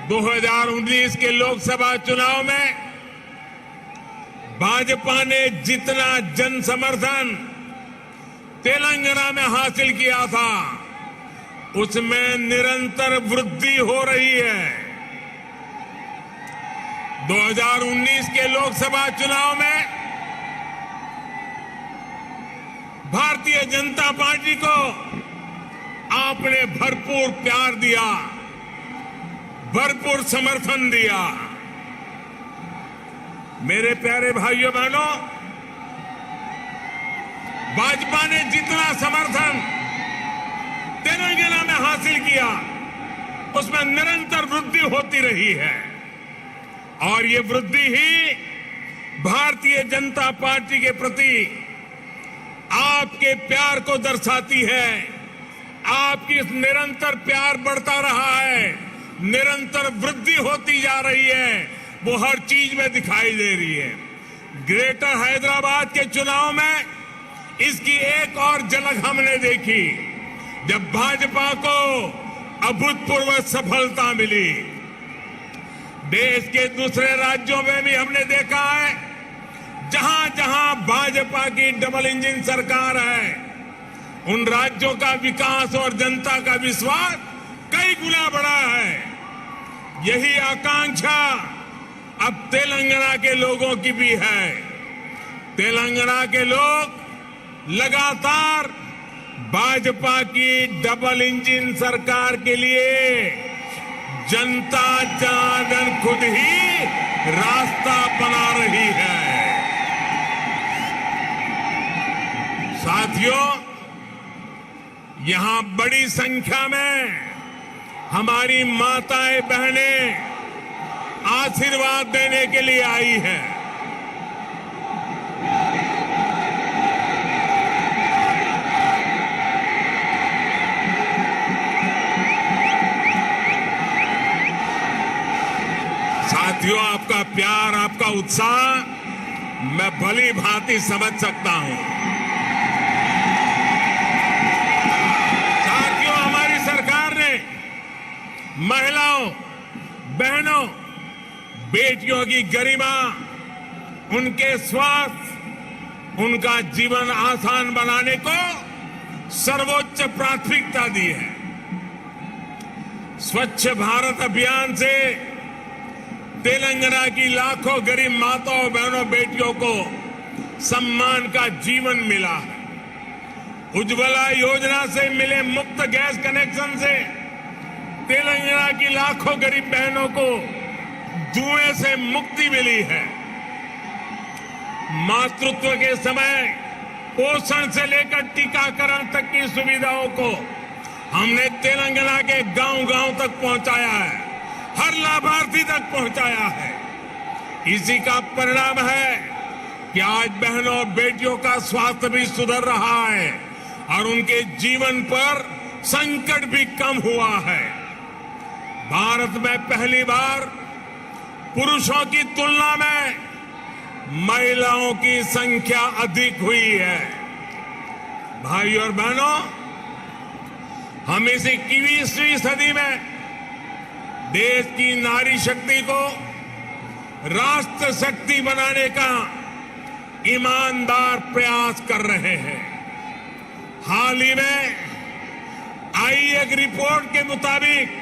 2019 के लोकसभा चुनाव में भाजपा ने जितना जन समर्थन तेलंगाना में हासिल किया था, उसमें निरंतर वृद्धि हो रही है। 2019 के लोकसभा चुनाव में भारतीय जनता पार्टी को आपने भरपूर प्यार दिया, भरपूर समर्थन दिया। मेरे प्यारे भाइयों बहनों, भाजपा ने जितना समर्थन तेलंगाना में हासिल किया, उसमें निरंतर वृद्धि होती रही है। और ये वृद्धि ही भारतीय जनता पार्टी के प्रति आपके प्यार को दर्शाती है। आपकी इस निरंतर प्यार बढ़ता रहा है, निरंतर वृद्धि होती जा रही है, वो हर चीज में दिखाई दे रही है। ग्रेटर हैदराबाद के चुनाव में इसकी एक और झलक हमने देखी, जब भाजपा को अभूतपूर्व सफलता मिली। देश के दूसरे राज्यों में भी हमने देखा है, जहां जहां भाजपा की डबल इंजन सरकार है, उन राज्यों का विकास और जनता का विश्वास कई गुना बढ़ा है। यही आकांक्षा अब तेलंगाना के लोगों की भी है। तेलंगाना के लोग लगातार भाजपा की डबल इंजन सरकार के लिए जनता जनार्दन खुद ही रास्ता बना रही है। साथियों, यहां बड़ी संख्या में हमारी माताएं बहनें आशीर्वाद देने के लिए आई हैं। साथियों, आपका प्यार, आपका उत्साह मैं भली भांति समझ सकता हूं। साथियों, हमारी सरकार ने महिलाओं, बहनों, बेटियों की गरिमा, उनके स्वास्थ्य, उनका जीवन आसान बनाने को सर्वोच्च प्राथमिकता दी है। स्वच्छ भारत अभियान से तेलंगाना की लाखों गरीब माताओं, बहनों, बेटियों को सम्मान का जीवन मिला है। उज्ज्वला योजना से मिले मुफ्त गैस कनेक्शन से तेलंगाना की लाखों गरीब बहनों को धुएं से मुक्ति मिली है। मातृत्व के समय पोषण से लेकर टीकाकरण तक की सुविधाओं को हमने तेलंगाना के गांव-गांव तक पहुंचाया है, हर लाभार्थी तक पहुंचाया है। इसी का परिणाम है कि आज बहनों और बेटियों का स्वास्थ्य भी सुधर रहा है और उनके जीवन पर संकट भी कम हुआ है। भारत में पहली बार पुरुषों की तुलना में महिलाओं की संख्या अधिक हुई है। भाई और बहनों, हम इस 21वीं सदी में देश की नारी शक्ति को राष्ट्र शक्ति बनाने का ईमानदार प्रयास कर रहे हैं। हाल ही में आई एक रिपोर्ट के मुताबिक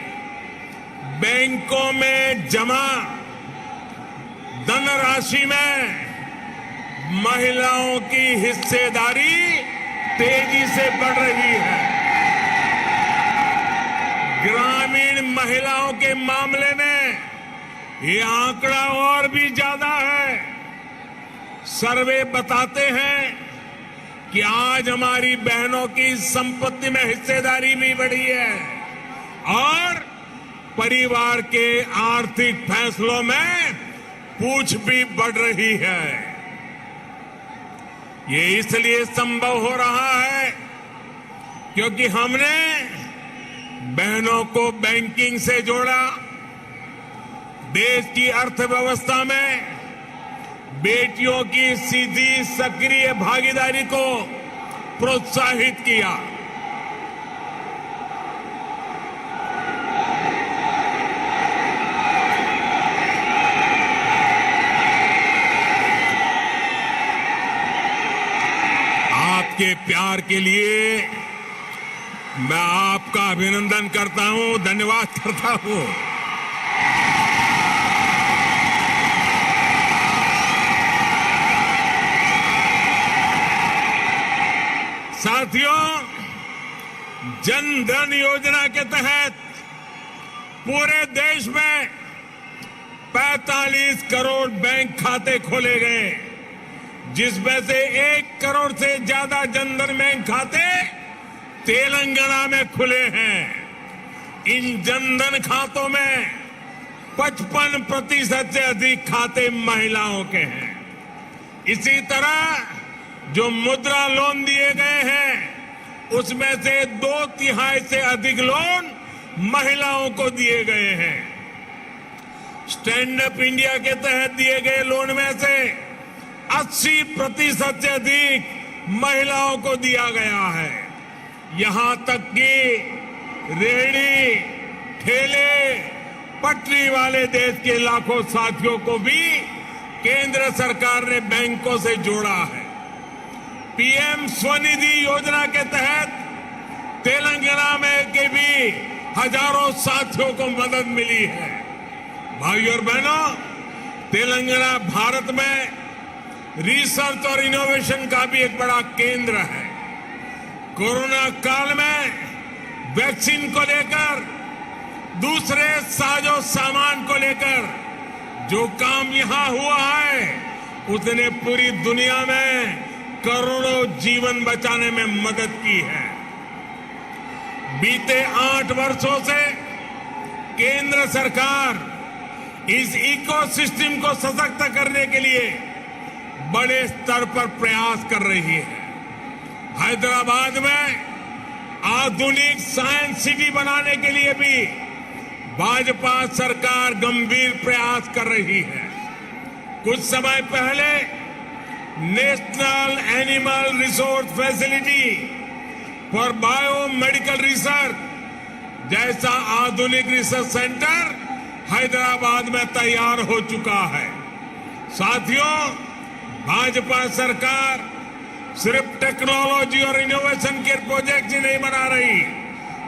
बैंकों में जमा धनराशि में महिलाओं की हिस्सेदारी तेजी से बढ़ रही है। ग्रामीण महिलाओं के मामले में ये आंकड़ा और भी ज्यादा है। सर्वे बताते हैं कि आज हमारी बहनों की संपत्ति में हिस्सेदारी भी बढ़ी है और परिवार के आर्थिक फैसलों में पूछ भी बढ़ रही है। ये इसलिए संभव हो रहा है क्योंकि हमने बहनों को बैंकिंग से जोड़ा, देश की अर्थव्यवस्था में बेटियों की सीधी सक्रिय भागीदारी को प्रोत्साहित किया। आपके प्यार के लिए मैं आपका अभिनंदन करता हूं, धन्यवाद करता हूं। साथियों, जन धन योजना के तहत पूरे देश में 45 करोड़ बैंक खाते खोले गए, जिसमें से 1 करोड़ से ज्यादा जनधन बैंक खाते तेलंगाना में खुले हैं। इन जनधन खातों में 55% से अधिक खाते महिलाओं के हैं। इसी तरह जो मुद्रा लोन दिए गए हैं उसमें से 2/3 से अधिक लोन महिलाओं को दिए गए हैं। स्टैंड अप इंडिया के तहत दिए गए लोन में से 80% से अधिक महिलाओं को दिया गया है। यहां तक कि रेहड़ी, ठेले, पटरी वाले देश के लाखों साथियों को भी केंद्र सरकार ने बैंकों से जोड़ा है। पीएम स्वनिधि योजना के तहत तेलंगाना में के भी हजारों साथियों को मदद मिली है। भाइयों और बहनों, तेलंगाना भारत में रिसर्च और इनोवेशन का भी एक बड़ा केंद्र है। कोरोना काल में वैक्सीन को लेकर, दूसरे साजो सामान को लेकर जो काम यहां हुआ है उसने पूरी दुनिया में करोड़ों जीवन बचाने में मदद की है। बीते 8 वर्षों से केंद्र सरकार इस इकोसिस्टम को सशक्त करने के लिए बड़े स्तर पर प्रयास कर रही है। हैदराबाद में आधुनिक साइंस सिटी बनाने के लिए भी भाजपा सरकार गंभीर प्रयास कर रही है। कुछ समय पहले national animal resource facility for biomedical research जैसा आधुनिक रिसर्च सेंटर हैदराबाद में तैयार हो चुका है। साथियों, भाजपा सरकार सिर्फ टेक्नोलॉजी और इनोवेशन के प्रोजेक्ट ही नहीं बना रही,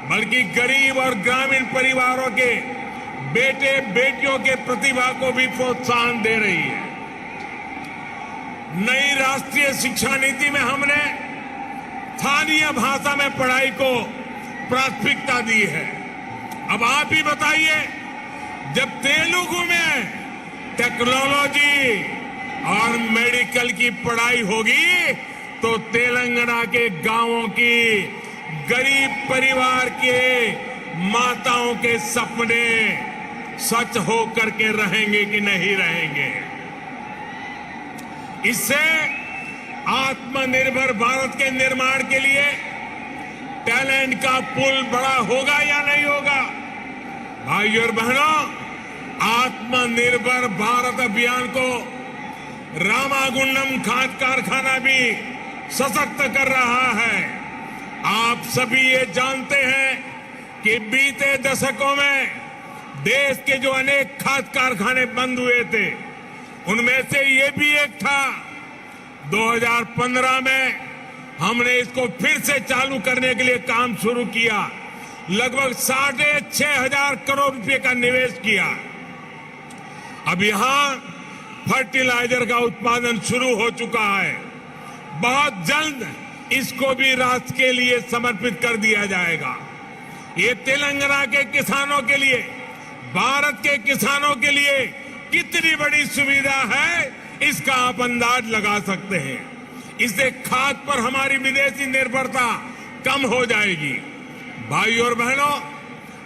बल्कि गरीब और ग्रामीण परिवारों के बेटे बेटियों के प्रतिभा को भी प्रोत्साहन दे रही है। नई राष्ट्रीय शिक्षा नीति में हमने स्थानीय भाषा में पढ़ाई को प्राथमिकता दी है। अब आप ही बताइए, जब तेलुगु में टेक्नोलॉजी, और मेडिकल की पढ़ाई होगी तो तेलंगाना के गांवों की गरीब परिवार के माताओं के सपने सच हो करके रहेंगे कि नहीं रहेंगे। इससे आत्मनिर्भर भारत के निर्माण के लिए टैलेंट का पुल बड़ा होगा या नहीं होगा? भाइयों और बहनों, आत्मनिर्भर भारत अभियान को रामागुंडम खाद कारखाना भी सशक्त कर रहा है। आप सभी ये जानते हैं कि बीते दशकों में देश के जो अनेक खाद कारखाने बंद हुए थे, उनमें से ये भी एक था। 2015 में हमने इसको फिर से चालू करने के लिए काम शुरू किया। लगभग 6,500 करोड़ रुपए का निवेश किया। अब यहां फर्टिलाइजर का उत्पादन शुरू हो चुका है। बहुत जल्द इसको भी राष्ट्र के लिए समर्पित कर दिया जाएगा। ये तेलंगाना के किसानों के लिए, भारत के किसानों के लिए कितनी बड़ी सुविधा है, इसका आप अंदाज लगा सकते हैं। इससे खाद पर हमारी विदेशी निर्भरता कम हो जाएगी। भाइयों और बहनों,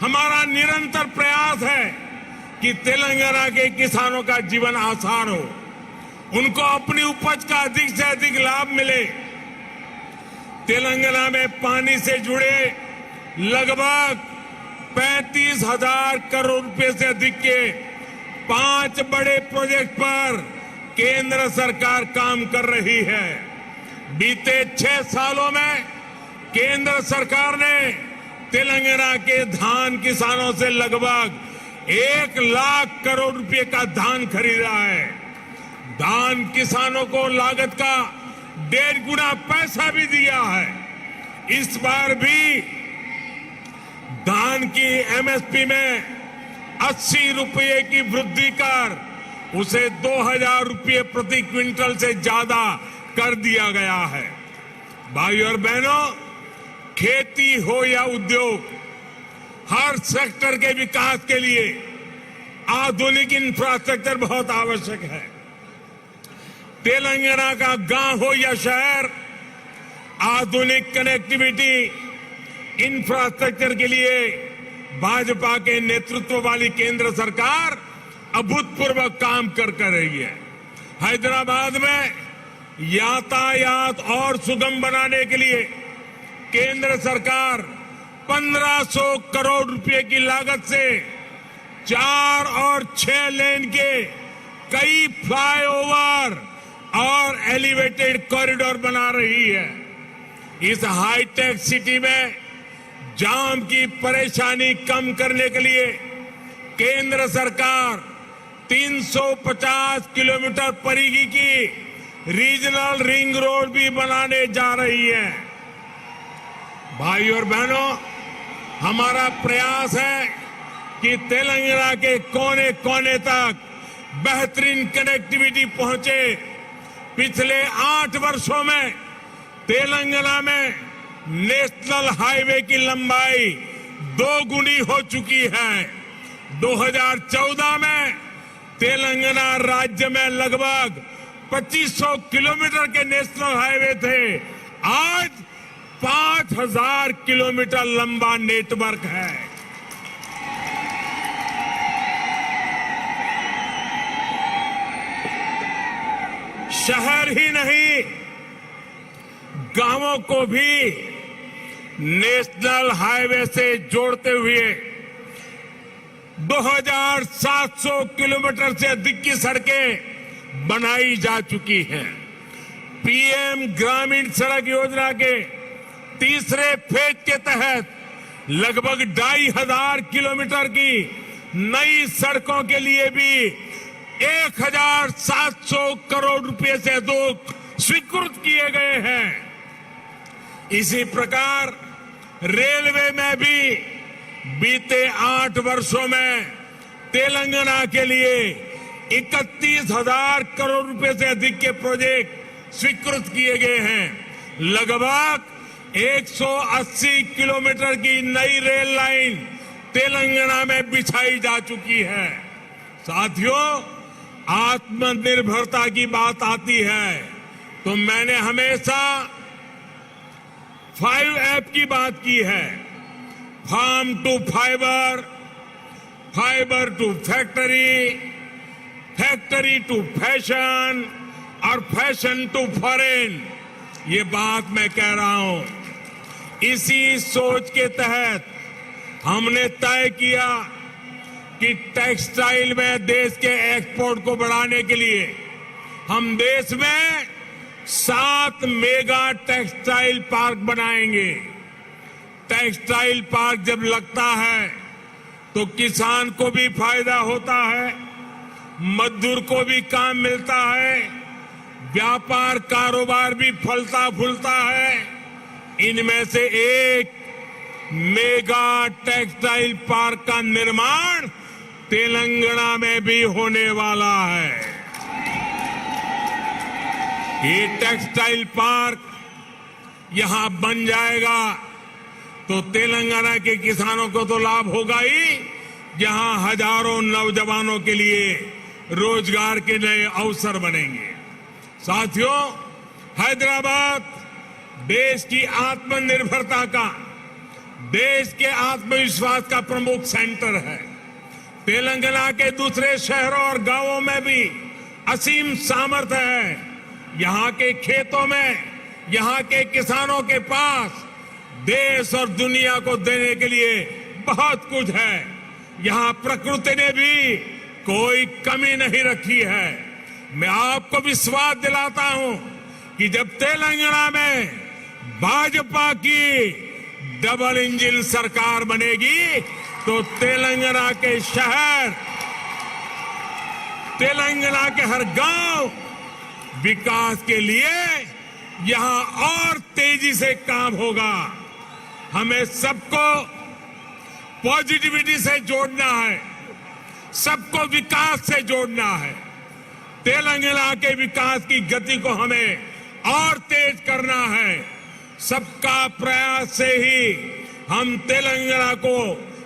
हमारा निरंतर प्रयास है कि तेलंगाना के किसानों का जीवन आसान हो, उनको अपनी उपज का अधिक से अधिक लाभ मिले। तेलंगाना में पानी से जुड़े लगभग 35,000 करोड़ रुपए से अधिक के 5 बड़े प्रोजेक्ट पर केंद्र सरकार काम कर रही है। बीते 6 सालों में केंद्र सरकार ने तेलंगाना के धान किसानों से लगभग 1 लाख करोड़ रुपए का धान खरीदा है। धान किसानों को लागत का 1.5 गुना पैसा भी दिया है। इस बार भी धान की एमएसपी में 80 रुपये की वृद्धि कर उसे 2,000 रुपये प्रति क्विंटल से ज्यादा कर दिया गया है। भाइयों और बहनों, खेती हो या उद्योग, हर सेक्टर के विकास के लिए आधुनिक इंफ्रास्ट्रक्चर बहुत आवश्यक है। तेलंगाना का गांव हो या शहर, आधुनिक कनेक्टिविटी इंफ्रास्ट्रक्चर के लिए भाजपा के नेतृत्व वाली केंद्र सरकार अभूतपूर्व काम कर रही है। हैदराबाद में यातायात और सुगम बनाने के लिए केंद्र सरकार 1,500 करोड़ रुपए की लागत से 4 और 6 लेन के कई फ्लाईओवर और एलिवेटेड कॉरिडोर बना रही है। इस हाईटेक सिटी में जाम की परेशानी कम करने के लिए केंद्र सरकार 350 किलोमीटर परिधि की रीजनल रिंग रोड भी बनाने जा रही है। भाइयों और बहनों, हमारा प्रयास है कि तेलंगाना के कोने कोने तक बेहतरीन कनेक्टिविटी पहुंचे। पिछले 8 वर्षों में तेलंगाना में नेशनल हाईवे की लंबाई 2 गुनी हो चुकी है। 2014 में तेलंगाना राज्य में लगभग 2500 किलोमीटर के नेशनल हाईवे थे। आज 5,000 किलोमीटर लंबा नेटवर्क है। शहर ही नहीं, गांवों को भी नेशनल हाईवे से जोड़ते हुए 2,700 किलोमीटर से अधिक की सड़कें बनाई जा चुकी हैं। पीएम ग्रामीण सड़क योजना के तीसरे फेज के तहत लगभग 2,500 किलोमीटर की नई सड़कों के लिए भी 1,700 करोड़ रुपए से अधिक स्वीकृत किए गए हैं। इसी प्रकार रेलवे में भी बीते 8 वर्षों में तेलंगाना के लिए 31,000 करोड़ रुपए से अधिक के प्रोजेक्ट स्वीकृत किए गए हैं। लगभग 180 किलोमीटर की नई रेल लाइन तेलंगाना में बिछाई जा चुकी है। साथियों, आत्मनिर्भरता की बात आती है तो मैंने हमेशा 5 की बात की है। Farm to fibre, fibre to factory, factory to fashion और फैशन टू फॉरेन। ये बात मैं कह रहा हूं। इसी सोच के तहत हमने तय किया कि टेक्सटाइल में देश के एक्सपोर्ट को बढ़ाने के लिए हम देश में 7 मेगा टेक्सटाइल पार्क बनाएंगे। टेक्सटाइल पार्क जब लगता है तो किसान को भी फायदा होता है, मजदूर को भी काम मिलता है, व्यापार कारोबार भी फलता फूलता है। इनमें से एक मेगा टेक्सटाइल पार्क का निर्माण तेलंगाना में भी होने वाला है। ये टेक्सटाइल पार्क यहां बन जाएगा तो तेलंगाना के किसानों को तो लाभ होगा ही, जहां हजारों नौजवानों के लिए रोजगार के नए अवसर बनेंगे। साथियों, हैदराबाद देश की आत्मनिर्भरता का, देश के आत्मविश्वास का प्रमुख सेंटर है। तेलंगाना के दूसरे शहरों और गांवों में भी असीम सामर्थ्य है। यहां के खेतों में, यहां के किसानों के पास देश और दुनिया को देने के लिए बहुत कुछ है। यहां प्रकृति ने भी कोई कमी नहीं रखी है। मैं आपको विश्वास दिलाता हूं कि जब तेलंगाना में भाजपा की डबल इंजन सरकार बनेगी तो तेलंगाना के शहर, तेलंगाना के हर गांव विकास के लिए यहां और तेजी से काम होगा। हमें सबको पॉजिटिविटी से जोड़ना है, सबको विकास से जोड़ना है। तेलंगाना के विकास की गति को हमें और तेज करना है। सबका प्रयास से ही हम तेलंगाना को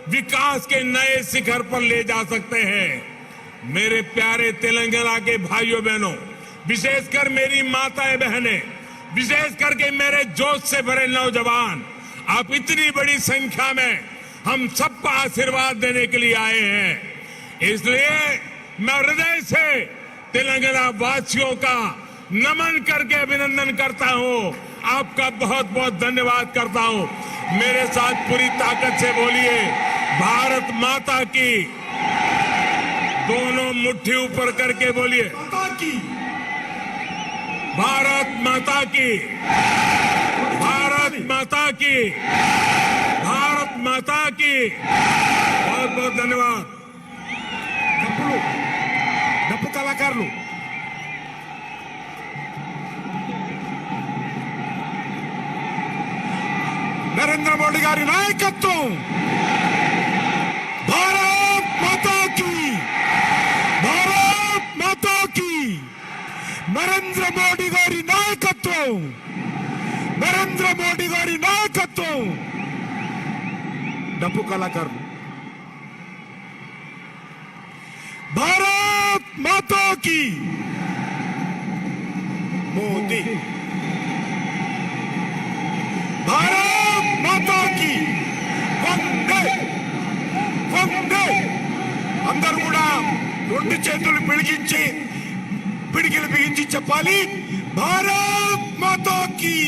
विकास के नए शिखर पर ले जा सकते हैं। मेरे प्यारे तेलंगाना के भाइयों बहनों, विशेषकर मेरी माताएं बहनें, विशेष करके मेरे जोश से भरे नौजवान, आप इतनी बड़ी संख्या में हम सबको आशीर्वाद देने के लिए आए हैं। इसलिए मैं हृदय से तेलंगाना वासियों का नमन करके अभिनंदन करता हूं। आपका बहुत बहुत धन्यवाद करता हूं। मेरे साथ पूरी ताकत से बोलिए, भारत माता की। दोनों मुट्ठी ऊपर करके बोलिए, भारत माता की, भारत माता की, भारत माता की। बहुत बहुत धन्यवाद। డప్పు కళాకారులు నరేంద్ర మోడీ గారి నాయకత్వం, భారత్ మాతా की, భారత్ మాతా की। నరేంద్ర మోడీ గారి నాయకత్వం, నరేంద్ర మోడీ గారి నాయకత్వం। డప్పు కళాకారులు भारत माता की। मोदी, भारत माता की। వందే వందే। అందరూ కూడా రెండు చేతులు పిడికిలు బిగించి చెప్పాలి, భారత్ మాతా की।